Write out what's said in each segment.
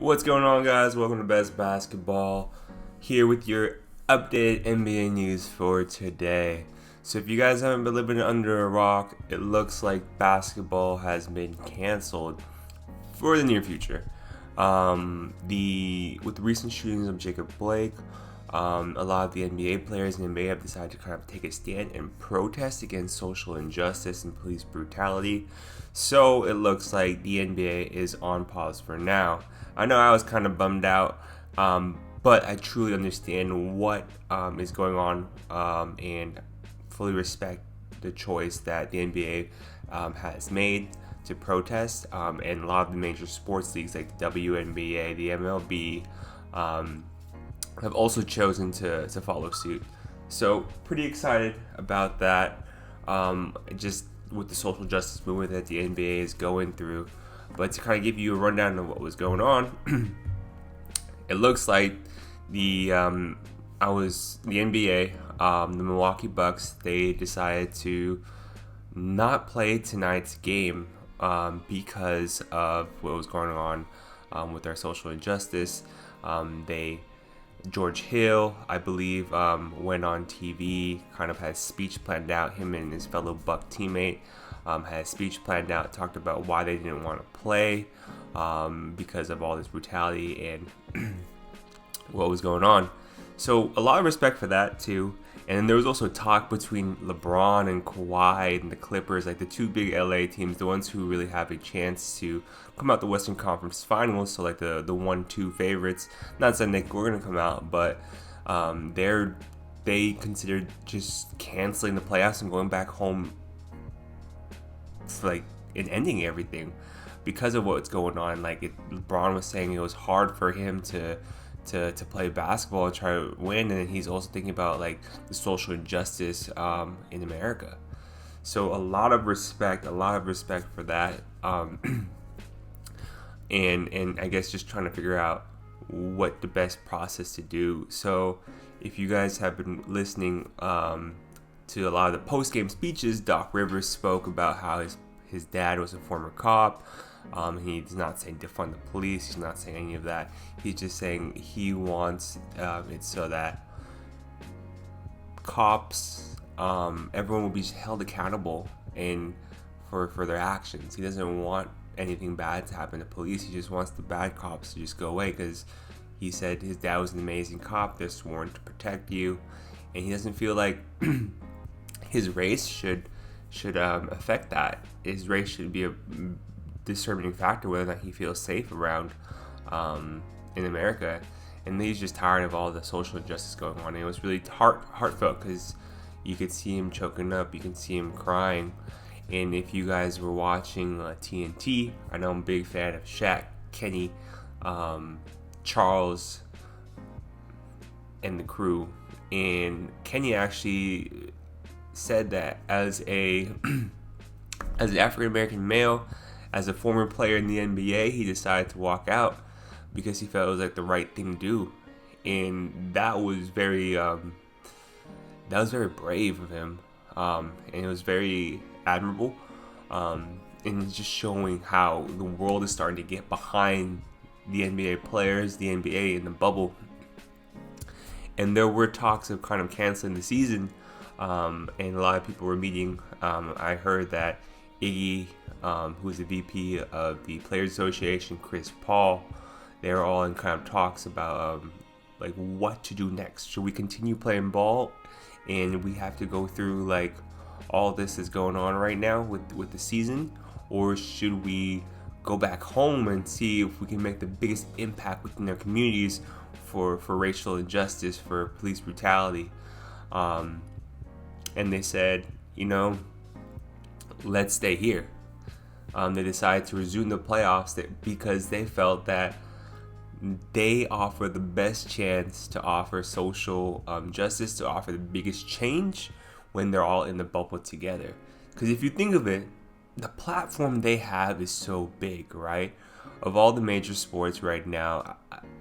What's going on, guys? Welcome to Best Basketball. Here with your updated NBA news for today. So, if you guys haven't been living under a rock, it looks like basketball has been canceled for the near future. With the recent shootings of Jacob Blake, a lot of the NBA players in the NBA have decided to kind of take a stand and protest against social injustice and police brutality. So it looks like the NBA is on pause for now. I know I was kind of bummed out, but I truly understand what is going on and fully respect the choice that the NBA has made to protest. And a lot of the major sports leagues like the WNBA, the MLB, have also chosen to follow suit. So pretty excited about that. Just with the social justice movement that the NBA is going through. But to kind of give you a rundown of what was going on, it looks like the NBA, the Milwaukee Bucks, they decided to not play tonight's game because of what was going on with our social injustice. George Hill, I believe, went on TV, kind of had a speech planned out. Him and his fellow Buck teammate had a speech planned out, talked about why they didn't want to play because of all this brutality and what was going on. So a lot of respect for that too. And then there was also talk between LeBron and Kawhi and the Clippers, like the two big LA teams, the ones who really have a chance to come out the Western Conference Finals, so like the 1-2 favorites. Not saying that we're gonna come out, but they considered just canceling the playoffs and going back home, and ending everything because of what's going on. LeBron was saying it was hard for him to play basketball and try to win, and he's also thinking about like the social injustice in America. So a lot of respect for that, and I guess just trying to figure out what the best process to do. So if you guys have been listening to a lot of the post-game speeches, Doc Rivers spoke about how his dad was a former cop. He's not saying defund the police. He's not saying any of that. He's just saying he wants it so that cops, everyone will be held accountable and for their actions. He doesn't want anything bad to happen to police. He just wants the bad cops to just go away because he said his dad was an amazing cop. They're sworn to protect you, and he doesn't feel like his race should affect that. His race should be a determining factor whether or not he feels safe around in America. And he's just tired of all the social injustice going on. And it was really heartfelt because you could see him choking up, you can see him crying. And if you guys were watching TNT, I know I'm a big fan of Shaq, Kenny, Charles, and the crew. And Kenny actually said that as an African American male, as a former player in the NBA, he decided to walk out because he felt it was like the right thing to do, and that was very brave of him, and it was very admirable, and it's just showing how the world is starting to get behind the NBA players, the NBA in the bubble. And there were talks of kind of canceling the season, and a lot of people were meeting. I heard that Iggy, who's the VP of the Players Association, Chris Paul, they're all in kind of talks about like what to do next. Should we continue playing ball, and we have to go through like all this is going on right now with the season, or should we go back home and see if we can make the biggest impact within our communities for racial injustice, for police brutality? And they said, let's stay here. They decided to resume the playoffs because they felt that they offer the best chance to offer social justice, to offer the biggest change when they're all in the bubble together. Because if you think of it, the platform they have is so big, right? Of all the major sports right now,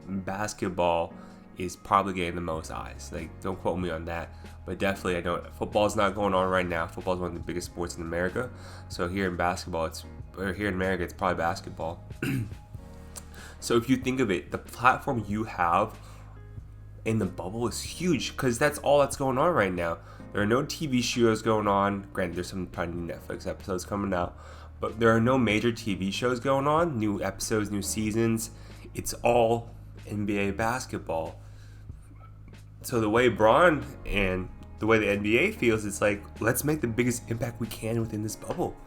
basketball is probably getting the most eyes. Like, don't quote me on that, but definitely I know football's not going on right now. Football's one of the biggest sports in America. So here in America, it's probably basketball. So if you think of it, the platform you have in the bubble is huge because that's all that's going on right now. There are no TV shows going on. Granted, there's some tiny Netflix episodes coming out, but there are no major TV shows going on, new episodes, new seasons. It's all NBA basketball. So the way Bron and the way the NBA feels, it's like, let's make the biggest impact we can within this bubble.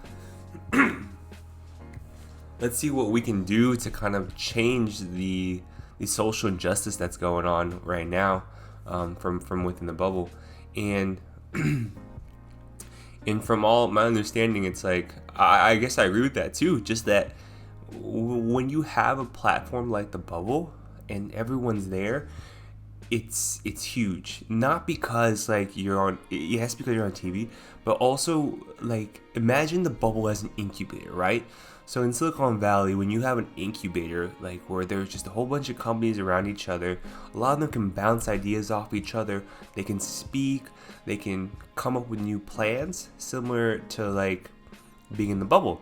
Let's see what we can do to kind of change the social injustice that's going on right now, from within the bubble. And and from all my understanding, it's like, I guess I agree with that too. Just that when you have a platform like the bubble and everyone's there, it's huge. Not because like you're on, yes, because you're on TV, but also like imagine the bubble as an incubator, right? So in Silicon Valley, when you have an incubator, like where there's just a whole bunch of companies around each other, a lot of them can bounce ideas off each other. They can speak, they can come up with new plans, similar to like being in the bubble.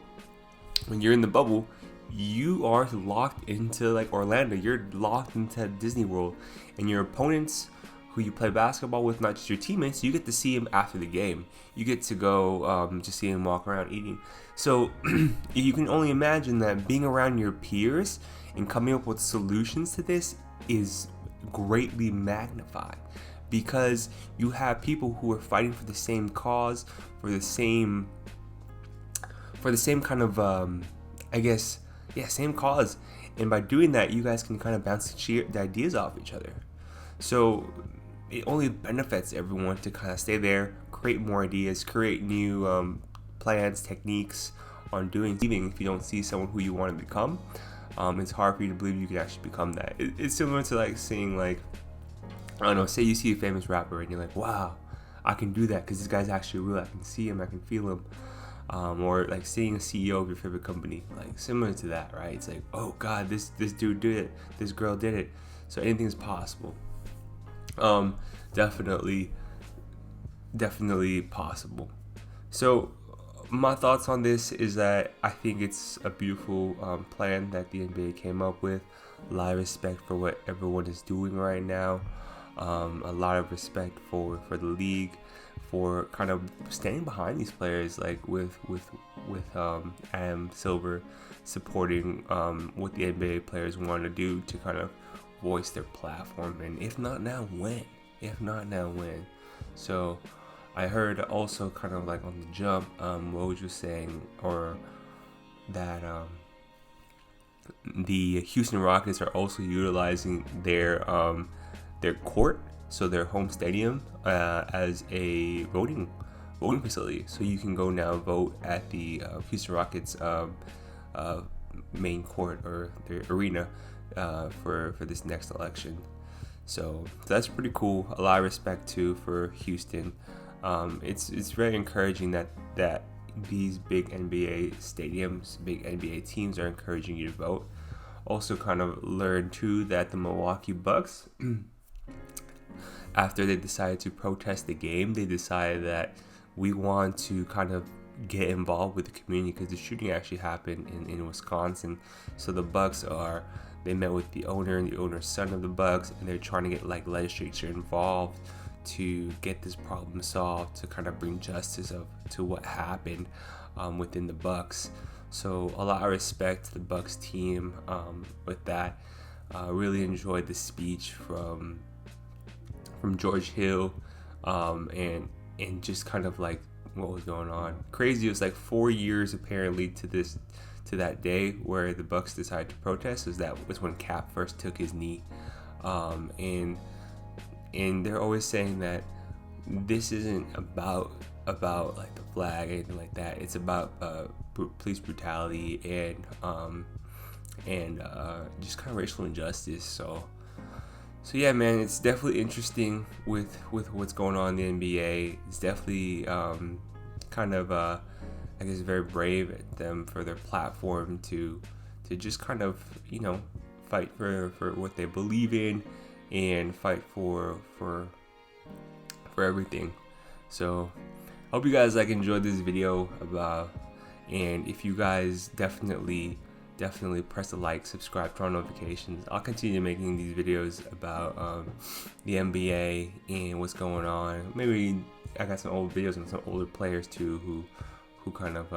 When you're in the bubble, you are locked into like Orlando. You're locked into Disney World, and your opponents who you play basketball with, not just your teammates, you get to see them after the game. You get to go just see them walk around eating. So you can only imagine that being around your peers and coming up with solutions to this is greatly magnified, because you have people who are fighting for the same cause, for the same kind of same cause. And by doing that, you guys can kind of bounce the ideas off each other. So it only benefits everyone to kind of stay there, create more ideas, create new plans, techniques on doing. Even if you don't see someone who you want to become, it's hard for you to believe you could actually become that. It's similar to like seeing, like, I don't know, say you see a famous rapper and you're like, wow, I can do that because this guy's actually real. I can see him, I can feel him. Or like seeing a CEO of your favorite company, like similar to that, right? It's like, oh God, this dude did it, this girl did it. So anything is possible. Definitely possible. So my thoughts on this is that I think it's a beautiful plan that the NBA came up with. A lot of respect for what everyone is doing right now. A lot of respect for the league, for kind of standing behind these players, like with Adam Silver supporting what the NBA players want to do to kind of voice their platform. And if not now, when? So I heard also kind of like on the jump, Woj was saying, or that the Houston Rockets are also utilizing their court, so their home stadium, as a voting facility. So you can go now vote at the Houston Rockets main court, or their arena, for this next election. So that's pretty cool. A lot of respect too for Houston. It's very encouraging that these big NBA stadiums, big NBA teams are encouraging you to vote. Also kind of learned too that the Milwaukee Bucks, after they decided to protest the game, they decided that we want to kind of get involved with the community, because the shooting actually happened in Wisconsin. So the Bucks they met with the owner and the owner's son of the Bucks, and they're trying to get like legislature involved to get this problem solved, to kind of bring justice to what happened within the Bucks. So a lot of respect to the Bucks team with that. Really enjoyed the speech from George Hill, and just kind of like what was going on. Crazy. It was like 4 years apparently to that day where the Bucks decided to protest. That was when Cap first took his knee, and they're always saying that this isn't about like the flag or anything like that. It's about police brutality and just kind of racial injustice. So yeah, man, it's definitely interesting with what's going on in the NBA. It's definitely kind of I guess very brave at them for their platform to just kind of, fight for what they believe in, and fight for everything. So I hope you guys enjoyed this video and if you guys definitely definitely press the like, subscribe, turn on notifications. I'll continue making these videos about the NBA and what's going on. Maybe I got some old videos on some older players too who kind of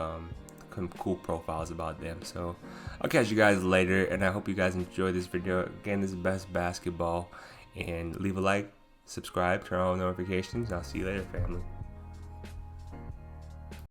some cool profiles about them. So I'll catch you guys later, and I hope you guys enjoyed this video. Again, this is Best Basketball, and leave a like, subscribe, turn on notifications. I'll see you later, family.